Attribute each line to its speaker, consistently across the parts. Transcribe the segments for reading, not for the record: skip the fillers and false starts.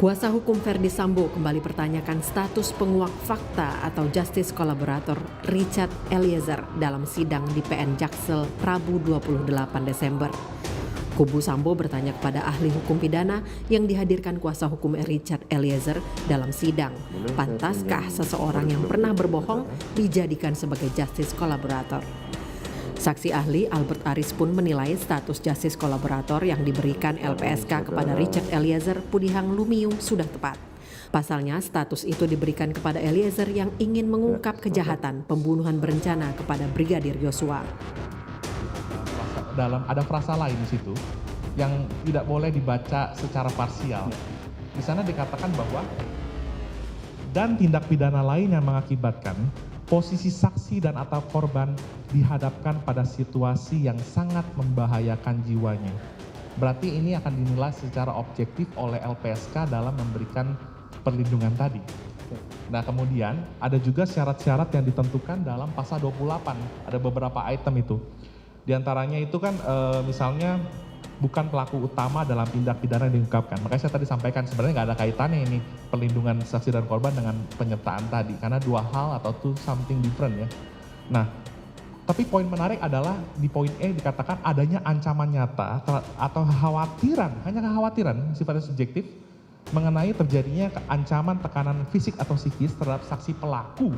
Speaker 1: Kuasa hukum Verdi Sambo kembali pertanyakan status penguak fakta atau justice collaborator Richard Eliezer dalam sidang di PN Jaksel Rabu 28 Desember. Kubu Sambo bertanya kepada ahli hukum pidana yang dihadirkan kuasa hukum Richard Eliezer dalam sidang, pantaskah seseorang yang pernah berbohong dijadikan sebagai justice collaborator? Saksi ahli Albert Aris pun menilai status justice kolaborator yang diberikan LPSK kepada Richard Eliezer Pudihang Lumiu sudah tepat. Pasalnya status itu diberikan kepada Eliezer yang ingin mengungkap kejahatan pembunuhan berencana kepada Brigadir Yosua.
Speaker 2: Ada frasa lain di situ yang tidak boleh dibaca secara parsial. Di sana dikatakan bahwa dan tindak pidana lain yang mengakibatkan posisi saksi dan atau korban dihadapkan pada situasi yang sangat membahayakan jiwanya. Berarti ini akan dinilai secara objektif oleh LPSK dalam memberikan perlindungan tadi. Nah kemudian ada juga syarat-syarat yang ditentukan dalam pasal 28, ada beberapa item itu. Di antaranya itu kan misalnya bukan pelaku utama dalam tindak pidana yang diungkapkan. Makanya saya tadi sampaikan sebenarnya nggak ada kaitannya ini perlindungan saksi dan korban dengan penyertaan tadi. Karena dua hal atau two something different ya. Nah, tapi poin menarik adalah di poin E dikatakan adanya ancaman nyata atau kekhawatiran, hanya kekhawatiran sifatnya subjektif mengenai terjadinya ancaman tekanan fisik atau psikis terhadap saksi pelaku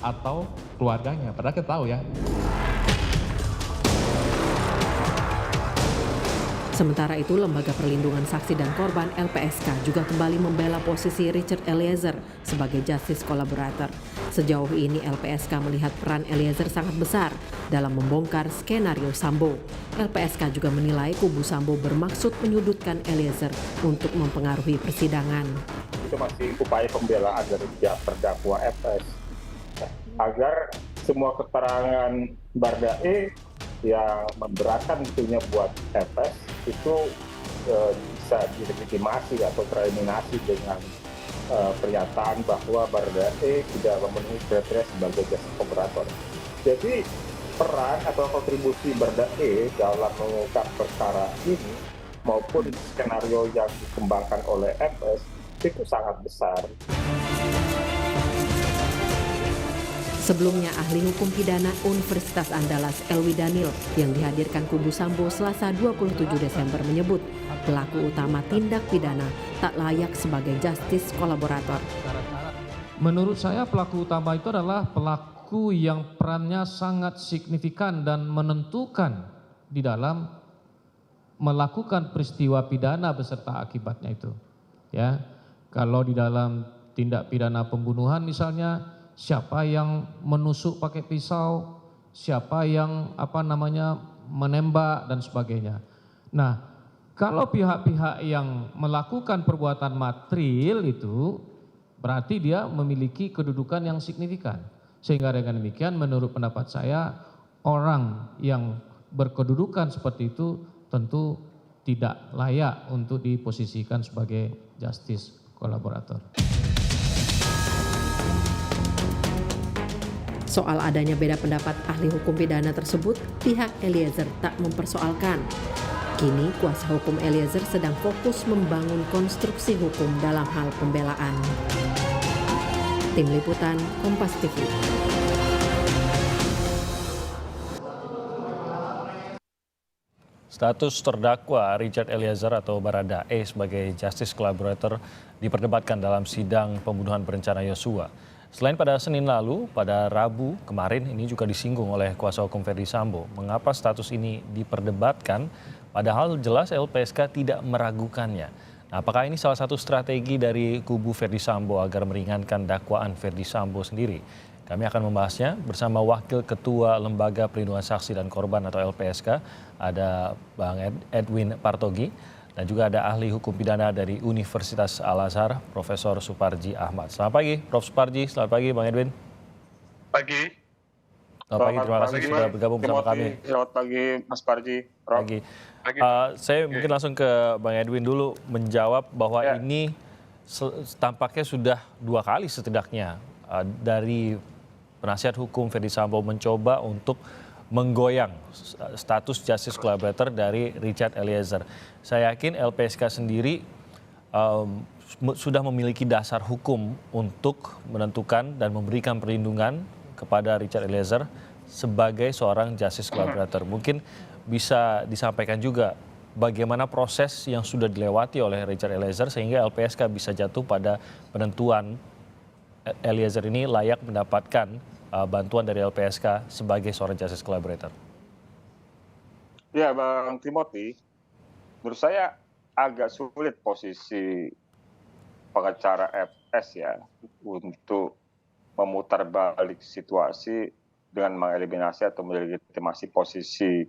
Speaker 2: atau keluarganya. Padahal kita tahu ya.
Speaker 1: Sementara itu, Lembaga Perlindungan Saksi dan Korban LPSK juga kembali membela posisi Richard Eliezer sebagai justice collaborator. Sejauh ini LPSK melihat peran Eliezer sangat besar dalam membongkar skenario Sambo. LPSK juga menilai kubu Sambo bermaksud menyudutkan Eliezer untuk mempengaruhi persidangan.
Speaker 3: Itu masih upaya pembelaan dari pihak terdakwa FS agar semua keterangan Baradae yang memberatkan tentunya buat FS itu bisa dilegitimasi atau tereliminasi dengan pernyataan bahwa Baradae tidak memenuhi kriteria sebagai justice collaborator. Jadi peran atau kontribusi Baradae dalam mengungkap perkara ini maupun skenario yang dikembangkan oleh FS itu sangat besar.
Speaker 1: Sebelumnya, ahli hukum pidana Universitas Andalas Elwi Daniel yang dihadirkan kubu Sambo Selasa 27 Desember menyebut pelaku utama tindak pidana tak layak sebagai justice kolaborator.
Speaker 4: Menurut saya pelaku utama itu adalah pelaku yang perannya sangat signifikan dan menentukan di dalam melakukan peristiwa pidana beserta akibatnya itu. Ya, kalau di dalam tindak pidana pembunuhan misalnya, siapa yang menusuk pakai pisau, siapa yang menembak dan sebagainya. Nah, kalau pihak-pihak yang melakukan perbuatan material itu berarti dia memiliki kedudukan yang signifikan. Sehingga dengan demikian menurut pendapat saya orang yang berkedudukan seperti itu tentu tidak layak untuk diposisikan sebagai justice collaborator.
Speaker 1: Soal adanya beda pendapat ahli hukum pidana tersebut, pihak Eliezer tak mempersoalkan. Kini kuasa hukum Eliezer sedang fokus membangun konstruksi hukum dalam hal pembelaan. Tim Liputan, Kompas TV.
Speaker 5: Status terdakwa Richard Eliezer atau Baradae sebagai justice collaborator diperdebatkan dalam sidang pembunuhan berencana Yosua. Selain pada Senin lalu, pada Rabu kemarin ini juga disinggung oleh kuasa hukum Verdi Sambo. Mengapa status ini diperdebatkan, padahal jelas LPSK tidak meragukannya. Nah, apakah ini salah satu strategi dari kubu Verdi Sambo agar meringankan dakwaan Verdi Sambo sendiri? Kami akan membahasnya bersama Wakil Ketua Lembaga Perlindungan Saksi dan Korban atau LPSK, ada Bang Edwin Partogi. Dan juga ada ahli hukum pidana dari Universitas Al-Azhar, Profesor Suparji Ahmad. Selamat pagi, Prof. Suparji. Selamat pagi, Bang Edwin.
Speaker 3: Pagi.
Speaker 5: Selamat pagi, terima kasih sudah bergabung bersama kami.
Speaker 3: Selamat pagi, Mas Parji.
Speaker 5: Pagi. Saya mungkin langsung ke Bang Edwin dulu menjawab bahwa ini tampaknya sudah dua kali setidaknya dari penasihat hukum Verdi Sambo mencoba untuk menggoyang status justice collaborator dari Richard Eliezer. Saya yakin LPSK sendiri sudah memiliki dasar hukum untuk menentukan dan memberikan perlindungan kepada Richard Eliezer sebagai seorang justice collaborator. Mungkin bisa disampaikan juga bagaimana proses yang sudah dilewati oleh Richard Eliezer sehingga LPSK bisa jatuh pada penentuan Eliezer ini layak mendapatkan bantuan dari LPSK sebagai seorang justice collaborator.
Speaker 3: Ya, Bang Timothy, menurut saya agak sulit posisi pengacara FS ya untuk memutar balik situasi dengan mengeliminasi atau melegitimasi posisi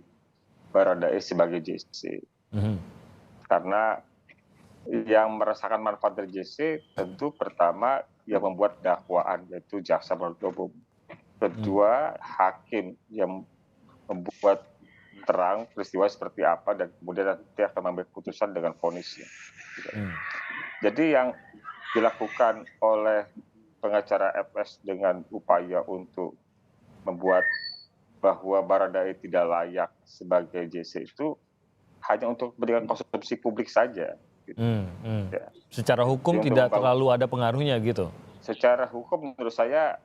Speaker 3: Baradae sebagai JC. Karena yang merasakan manfaat dari JC tentu pertama yang membuat dakwaan yaitu jaksa penuntut umum. Kedua, hakim yang membuat terang peristiwa seperti apa dan kemudian nanti akan mengambil keputusan dengan vonisnya. Jadi yang dilakukan oleh pengacara FS dengan upaya untuk membuat bahwa Baradae tidak layak sebagai JC itu hanya untuk memberikan konsumsi publik saja. Gitu. Ya.
Speaker 5: Secara hukum
Speaker 3: Jadi
Speaker 5: tidak terlalu ada pengaruhnya gitu?
Speaker 3: Secara hukum menurut saya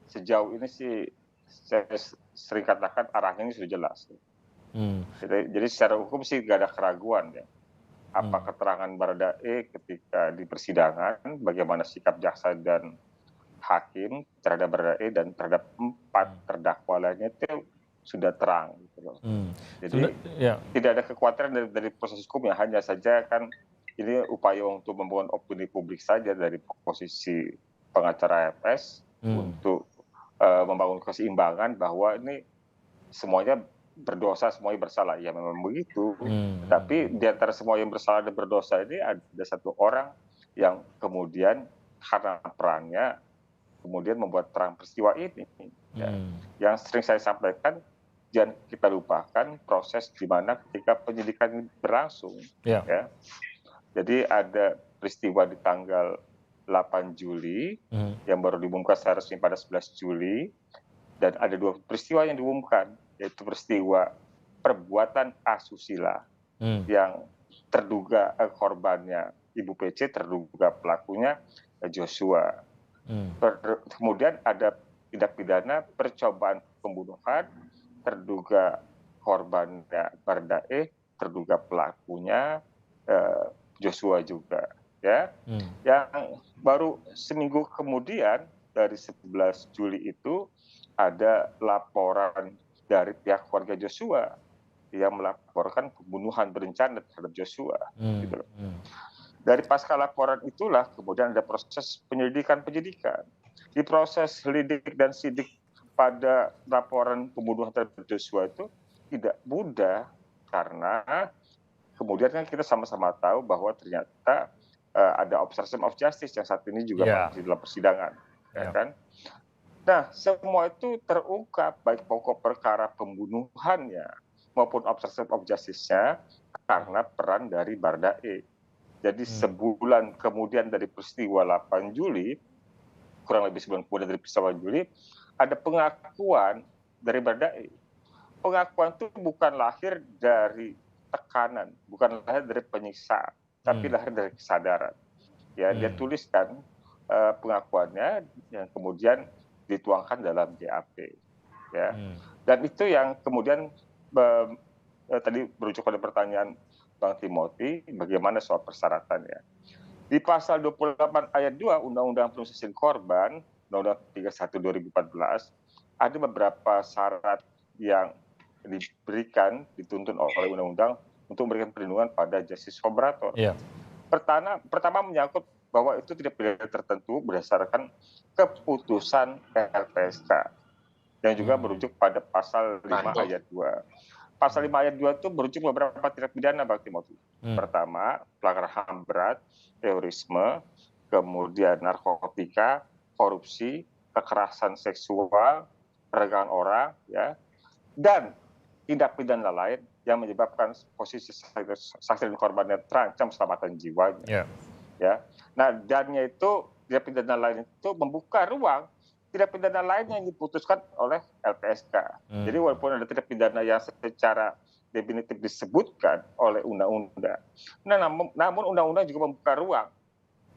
Speaker 3: sejauh ini sih saya sering katakan arahnya ini sudah jelas. Jadi secara hukum sih nggak ada keraguan ya. Apa keterangan Baradae ketika di persidangan, bagaimana sikap jaksa dan hakim terhadap Baradae dan terhadap 4 terdakwa lainnya itu sudah terang. Gitu loh. Jadi tidak ada kekhawatiran dari proses hukum ya, hanya saja kan ini upaya untuk membangun opini publik saja dari posisi pengacara FS untuk membangun keseimbangan bahwa ini semuanya berdosa, semuanya bersalah. Ya memang begitu. Tapi di antara semua yang bersalah dan berdosa ini ada satu orang yang kemudian karena perannya kemudian membuat terang peristiwa ini. Ya. Yang sering saya sampaikan, jangan kita lupakan proses di mana ketika penyidikan ini berlangsung. Ya. Jadi ada peristiwa di tanggal 8 Juli yang baru diumumkan secara resmi pada 11 Juli. Dan ada 2 peristiwa yang diumumkan, yaitu peristiwa perbuatan asusila yang terduga korbannya Ibu PC, terduga pelakunya Joshua. Kemudian ada tindak pidana percobaan pembunuhan, terduga korbannya Baradae, terduga pelakunya Joshua juga. Ya, yang baru seminggu kemudian dari 11 Juli itu ada laporan dari pihak keluarga Joshua yang melaporkan pembunuhan berencana terhadap Joshua. Gitu loh. Dari pasca laporan itulah kemudian ada proses penyidikan. Di proses lidik dan sidik pada laporan pembunuhan terhadap Joshua itu tidak mudah karena kemudian kan kita sama-sama tahu bahwa ternyata ada obstruction of justice yang saat ini juga masih dalam persidangan. Ya kan? Nah, semua itu terungkap baik pokok perkara pembunuhannya maupun obstruction of justice-nya karena peran dari Baradae. Jadi sebulan kemudian dari peristiwa 8 Juli, kurang lebih sebulan kemudian dari peristiwa Juli, ada pengakuan dari Baradae. Pengakuan itu bukan lahir dari tekanan, bukan lahir dari penyiksaan, tapi lahir dari kesadaran. Ya, dia tuliskan pengakuannya yang kemudian dituangkan dalam BAP, ya. Dan itu yang kemudian tadi merujuk pada pertanyaan Bang Timothy, bagaimana soal persyaratannya. Di pasal 28 ayat 2 Undang-Undang Perlindungan Korban, Undang-Undang 31 2014, ada beberapa syarat yang diberikan, dituntun oleh undang-undang untuk memberikan perlindungan pada justice collaborator. Pertama menyangkut bahwa itu tidak pidana tertentu berdasarkan keputusan LPSK yang juga merujuk pada pasal 5 ayat 2. Pasal 5 ayat 2 itu merujuk beberapa tindak pidana, Bang Timothy. Pertama, pelanggaran HAM berat, terorisme, kemudian narkotika, korupsi, kekerasan seksual, perdagangan orang, ya, dan tindak pidana lain yang menyebabkan posisi saksi dan korbannya terancam keselamatan jiwanya. Ya. Nah, dannya itu tindak pidana lain itu membuka ruang tindak pidana lain yang diputuskan oleh LPSK. Jadi walaupun ada tindak pidana yang secara definitif disebutkan oleh undang-undang, nah, namun undang-undang juga membuka ruang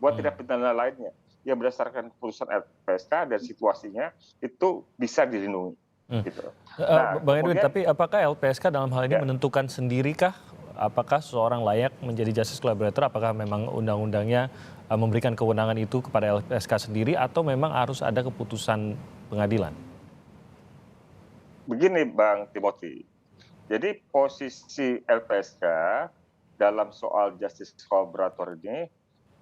Speaker 3: buat tindak pidana lainnya yang berdasarkan keputusan LPSK dan situasinya itu bisa dilindungi. Gitu. Nah,
Speaker 5: Bang Edwin,
Speaker 3: kemudian,
Speaker 5: tapi apakah LPSK dalam hal ini menentukan sendirikah apakah seseorang layak menjadi justice collaborator? Apakah memang undang-undangnya memberikan kewenangan itu kepada LPSK sendiri atau memang harus ada keputusan pengadilan?
Speaker 3: begini Bang Timothy, jadi posisi LPSK dalam soal justice collaborator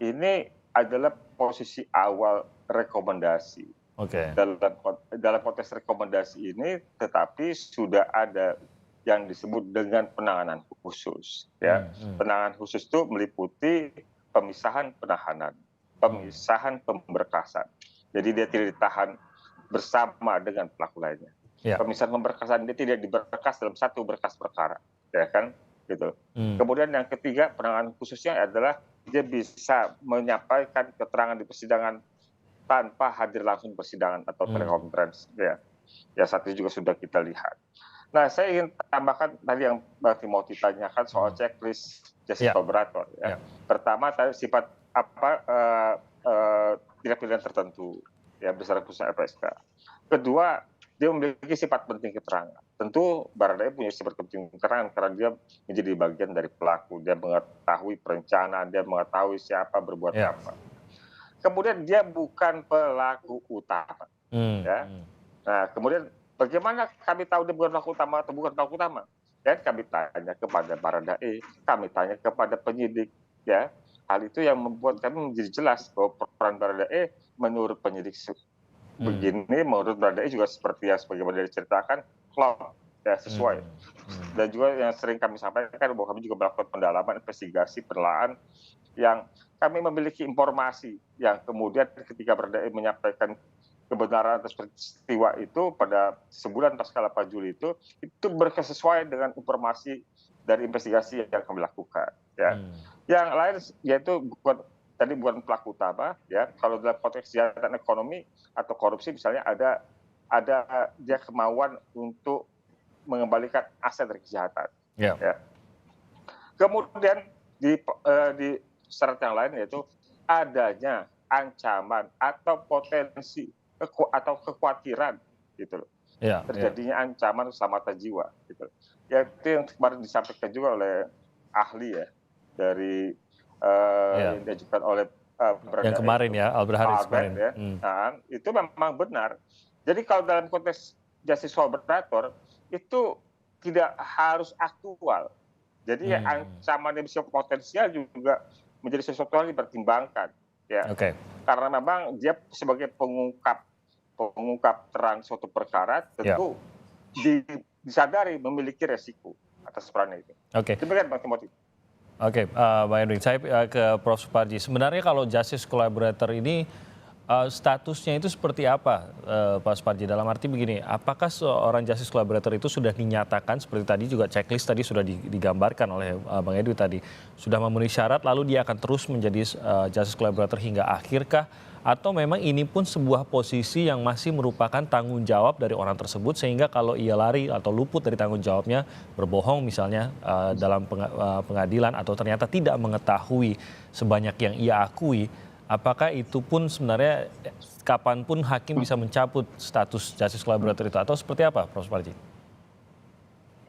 Speaker 3: ini adalah posisi awal rekomendasi.
Speaker 5: Oke.
Speaker 3: Dalam konteks rekomendasi ini, tetapi sudah ada yang disebut dengan penanganan khusus. Ya, penanganan khusus itu meliputi pemisahan penahanan, pemisahan pemberkasan. Jadi dia tidak ditahan bersama dengan pelaku lainnya.
Speaker 5: Ya.
Speaker 3: Pemisahan pemberkasan dia tidak diberkas dalam satu berkas perkara, ya kan? Gitu. Kemudian yang ketiga, penanganan khususnya adalah dia bisa menyampaikan keterangan di persidangan tanpa hadir langsung persidangan atau telekonferensi. Ya, saat ini juga sudah kita lihat. Nah, saya ingin tambahkan tadi yang Bang Timothy tanyakan soal checklist justice collaborator. Ya. Pertama, tadi sifat tindak pidana tertentu ya berdasarkan putusan LPSK. Kedua, dia memiliki sifat penting keterangan. Tentu Baradae punya sifat penting keterangan karena dia menjadi bagian dari pelaku. Dia mengetahui perencanaan, dia mengetahui siapa berbuat apa. Kemudian dia bukan pelaku utama. Ya. Nah, kemudian bagaimana kami tahu dia bukan pelaku utama atau bukan pelaku utama? Dan kami tanya kepada Baradae, kami tanya kepada penyidik. Ya, hal itu yang membuat kami menjadi jelas bahwa peran Baradae menurut penyidik begini, menurut Baradae juga seperti yang sebagaimana diceritakan, klop, ya sesuai. Dan juga yang sering kami sampaikan bahwa kami juga melakukan pendalaman, investigasi, penelaahan yang kami memiliki informasi yang kemudian ketika Baradae menyampaikan kebenaran atas peristiwa itu pada sebulan pasca 8 Juli itu berkesesuaian dengan informasi dari investigasi yang kami lakukan. Ya. Yang lain yaitu bukan pelaku utama, ya. Kalau dalam konteks kejahatan ekonomi atau korupsi misalnya ada dia kemauan untuk mengembalikan aset dari kejahatan. Ya. Kemudian di syarat yang lain yaitu adanya ancaman atau potensi atau kekhawatiran gitu loh. Terjadinya ancaman keselamatan jiwa gitu. Ya itu yang kemarin disampaikan juga oleh ahli ya dari yang diajukan oleh
Speaker 5: yang kemarin ya Albert kemarin.
Speaker 3: Ya. Nah, itu memang benar. Jadi kalau dalam konteks justice collaborator itu tidak harus aktual. Jadi ancaman yang bisa potensial juga menjadi sesuatu yang dipertimbangkan. Ya. Karena memang dia sebagai pengungkap terang suatu perkara tentu disadari memiliki resiko atas perannya itu. Demikian Bang Timothy.
Speaker 5: Bang Edwin, saya ke Prof. Suparji. Sebenarnya kalau justice collaborator ini statusnya itu seperti apa, Pak Suparji? Dalam arti begini, apakah seorang justice collaborator itu sudah dinyatakan seperti tadi juga checklist tadi sudah digambarkan oleh Bang Edwin tadi, sudah memenuhi syarat lalu dia akan terus menjadi justice collaborator hingga akhirkah? Atau memang ini pun sebuah posisi yang masih merupakan tanggung jawab dari orang tersebut sehingga kalau ia lari atau luput dari tanggung jawabnya, berbohong misalnya dalam pengadilan atau ternyata tidak mengetahui sebanyak yang ia akui, apakah itu pun sebenarnya kapanpun hakim bisa mencabut status justice collaborator itu atau seperti apa, Prof. Suparji?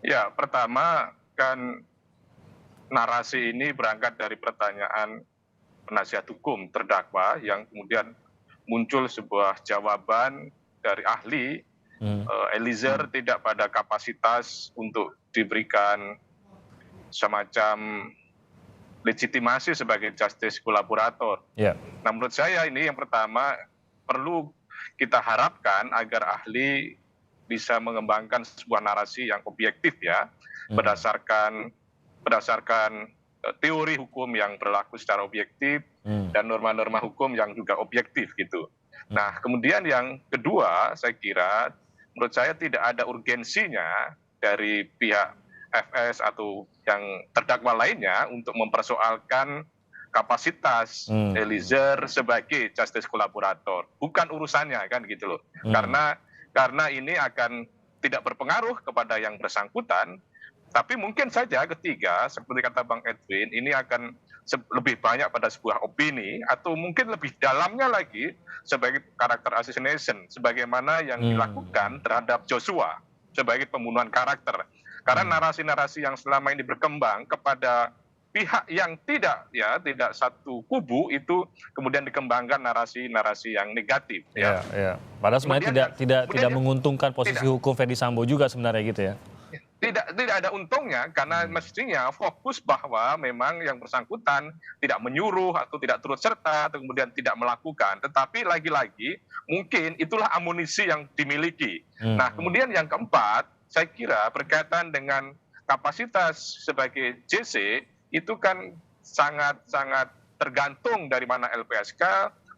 Speaker 6: Ya, pertama kan narasi ini berangkat dari pertanyaan penasihat hukum terdakwa yang kemudian muncul sebuah jawaban dari ahli Eliezer tidak pada kapasitas untuk diberikan semacam legitimasi sebagai justice collaborator. Nah, menurut saya ini yang pertama perlu kita harapkan agar ahli bisa mengembangkan sebuah narasi yang objektif ya, berdasarkan teori hukum yang berlaku secara objektif dan norma-norma hukum yang juga objektif gitu. Nah, kemudian yang kedua saya kira menurut saya tidak ada urgensinya dari pihak FS atau yang terdakwa lainnya untuk mempersoalkan kapasitas Eliezer sebagai justice collaborator. Bukan urusannya kan gitu loh. Karena ini akan tidak berpengaruh kepada yang bersangkutan. Tapi mungkin saja ketiga, seperti kata Bang Edwin, ini akan lebih banyak pada sebuah opini atau mungkin lebih dalamnya lagi sebagai karakter assassination sebagaimana yang dilakukan terhadap Joshua sebagai pembunuhan karakter. Karena narasi-narasi yang selama ini berkembang kepada pihak yang tidak satu kubu itu kemudian dikembangkan narasi-narasi yang negatif.
Speaker 5: Ya. Padahal sebenarnya tidak menguntungkan posisi hukum Ferdy Sambo juga sebenarnya gitu ya.
Speaker 6: Tidak ada untungnya karena mestinya fokus bahwa memang yang bersangkutan tidak menyuruh atau tidak turut serta atau kemudian tidak melakukan, tetapi lagi-lagi mungkin itulah amunisi yang dimiliki. Nah, kemudian yang keempat, saya kira berkaitan dengan kapasitas sebagai JC itu kan sangat tergantung dari mana LPSK,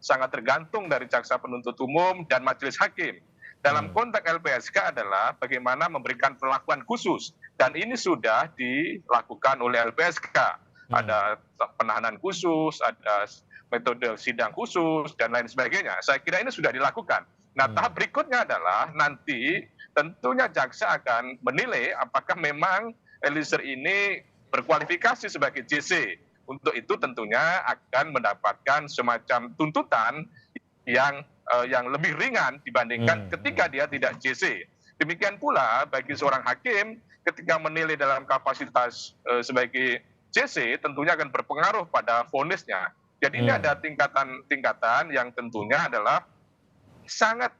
Speaker 6: sangat tergantung dari jaksa penuntut umum dan majelis hakim. Dalam konteks LPSK adalah bagaimana memberikan perlakuan khusus. Dan ini sudah dilakukan oleh LPSK. Ada penahanan khusus, ada metode sidang khusus, dan lain sebagainya. Saya kira ini sudah dilakukan. Nah, tahap berikutnya adalah nanti tentunya jaksa akan menilai apakah memang Eliezer ini berkualifikasi sebagai JC. Untuk itu tentunya akan mendapatkan semacam tuntutan yang lebih ringan dibandingkan ketika dia tidak JC. Demikian pula bagi seorang hakim ketika menilai dalam kapasitas sebagai JC tentunya akan berpengaruh pada vonisnya. Jadi ini ada tingkatan yang tentunya adalah sangat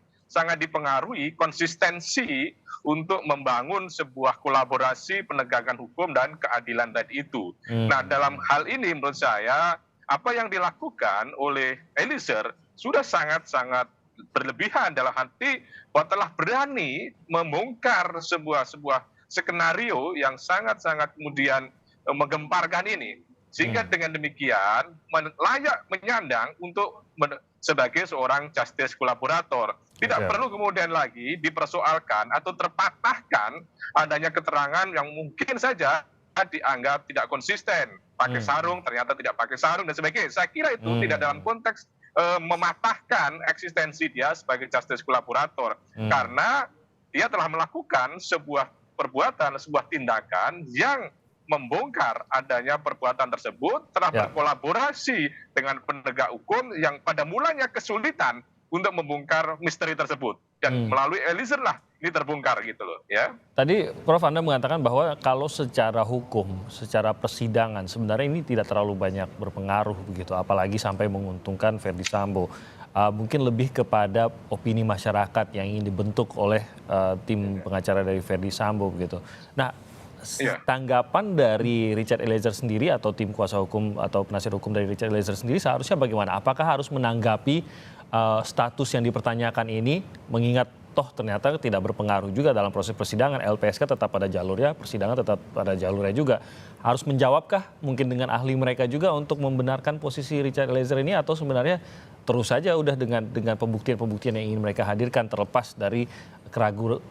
Speaker 6: dipengaruhi konsistensi untuk membangun sebuah kolaborasi penegakan hukum dan keadilan tadi itu. Nah, dalam hal ini menurut saya apa yang dilakukan oleh Eliezer sudah sangat berlebihan dalam arti bahwa telah berani membongkar sebuah skenario yang sangat kemudian menggemparkan ini. Sehingga dengan demikian layak menyandang untuk sebagai seorang justice kolaborator. Tidak perlu kemudian lagi dipersoalkan atau terpatahkan adanya keterangan yang mungkin saja dianggap tidak konsisten. Pakai sarung, ternyata tidak pakai sarung dan sebagainya. Saya kira itu tidak dalam konteks mematahkan eksistensi dia sebagai justice kolaborator. Karena dia telah melakukan sebuah perbuatan, sebuah tindakan yang membongkar adanya perbuatan tersebut, telah berkolaborasi dengan penegak hukum yang pada mulanya kesulitan untuk membongkar misteri tersebut. Dan melalui Eliezer lah ini terbongkar gitu loh ya.
Speaker 5: Tadi Prof Anda mengatakan bahwa kalau secara hukum, secara persidangan sebenarnya ini tidak terlalu banyak berpengaruh begitu, apalagi sampai menguntungkan Ferdy Sambo. Mungkin lebih kepada opini masyarakat yang ingin dibentuk oleh tim pengacara dari Ferdy Sambo begitu. Nah, tanggapan dari Richard Eliezer sendiri atau tim kuasa hukum atau penasihat hukum dari Richard Eliezer sendiri seharusnya bagaimana? Apakah harus menanggapi status yang dipertanyakan ini mengingat toh ternyata tidak berpengaruh juga dalam proses persidangan, LPSK tetap pada jalurnya, persidangan tetap pada jalurnya juga. Harus menjawabkah mungkin dengan ahli mereka juga untuk membenarkan posisi Richard Eliezer ini atau sebenarnya terus saja udah dengan pembuktian-pembuktian yang ingin mereka hadirkan terlepas dari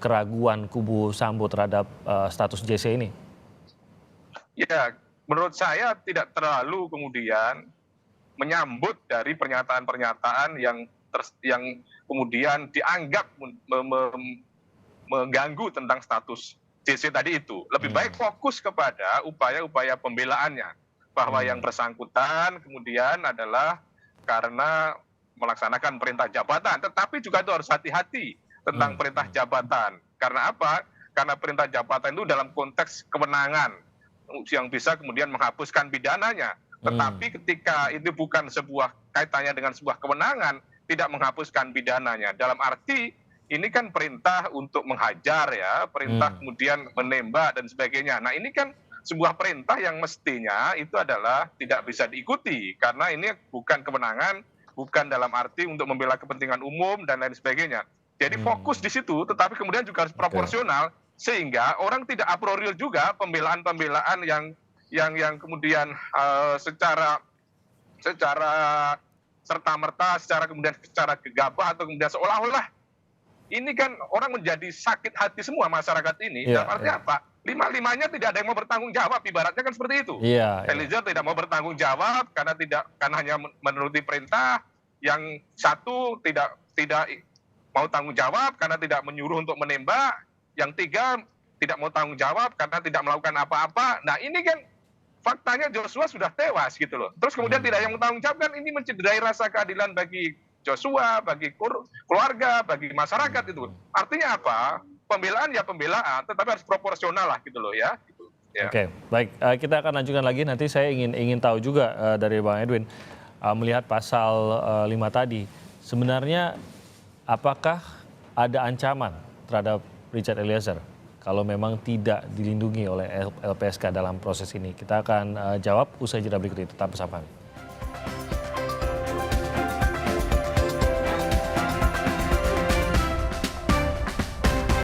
Speaker 5: keraguan kubu Sambo terhadap status JC ini?
Speaker 6: Ya, menurut saya tidak terlalu kemudian menyambut dari pernyataan-pernyataan yang kemudian dianggap mengganggu tentang status JC tadi itu. Lebih baik fokus kepada upaya-upaya pembelaannya. Bahwa yang bersangkutan kemudian adalah karena melaksanakan perintah jabatan. Tetapi juga itu harus hati-hati tentang perintah jabatan. Karena apa? Karena perintah jabatan itu dalam konteks kewenangan yang bisa kemudian menghapuskan pidananya. Tetapi ketika itu bukan sebuah kaitannya dengan sebuah kewenangan, tidak menghapuskan pidananya. Dalam arti ini kan perintah untuk menghajar ya, perintah kemudian menembak dan sebagainya. Nah ini kan sebuah perintah yang mestinya itu adalah tidak bisa diikuti karena ini bukan kewenangan, bukan dalam arti untuk membela kepentingan umum dan lain sebagainya. Jadi fokus di situ, tetapi kemudian juga harus proporsional sehingga orang tidak a priori juga pembelaan-pembelaan yang kemudian secara serta-merta, secara gegabah atau kemudian seolah-olah ini kan orang menjadi sakit hati semua masyarakat ini. Dalam arti apa? Lima-limanya tidak ada yang mau bertanggung jawab, ibaratnya kan seperti itu. Eliezer tidak mau bertanggung jawab karena hanya menuruti perintah. Yang satu tidak mau tanggung jawab karena tidak menyuruh untuk menembak. Yang tiga tidak mau tanggung jawab karena tidak melakukan apa-apa. Nah ini kan faktanya Joshua sudah tewas gitu loh. Terus kemudian tidak yang mempertanggungjawabkan, ini mencederai rasa keadilan bagi Joshua, bagi keluarga, bagi masyarakat itu. Artinya apa? Pembelaan ya pembelaan, tetapi harus proporsional lah gitu loh ya. Gitu. Ya.
Speaker 5: Oke, baik. Kita akan lanjutkan lagi. Nanti saya ingin tahu juga dari Bang Edwin, melihat pasal 5 tadi, sebenarnya apakah ada ancaman terhadap Richard Eliezer kalau memang tidak dilindungi oleh LPSK dalam proses ini? Kita akan jawab usai jeda berikut itu. Tetap bersama kami.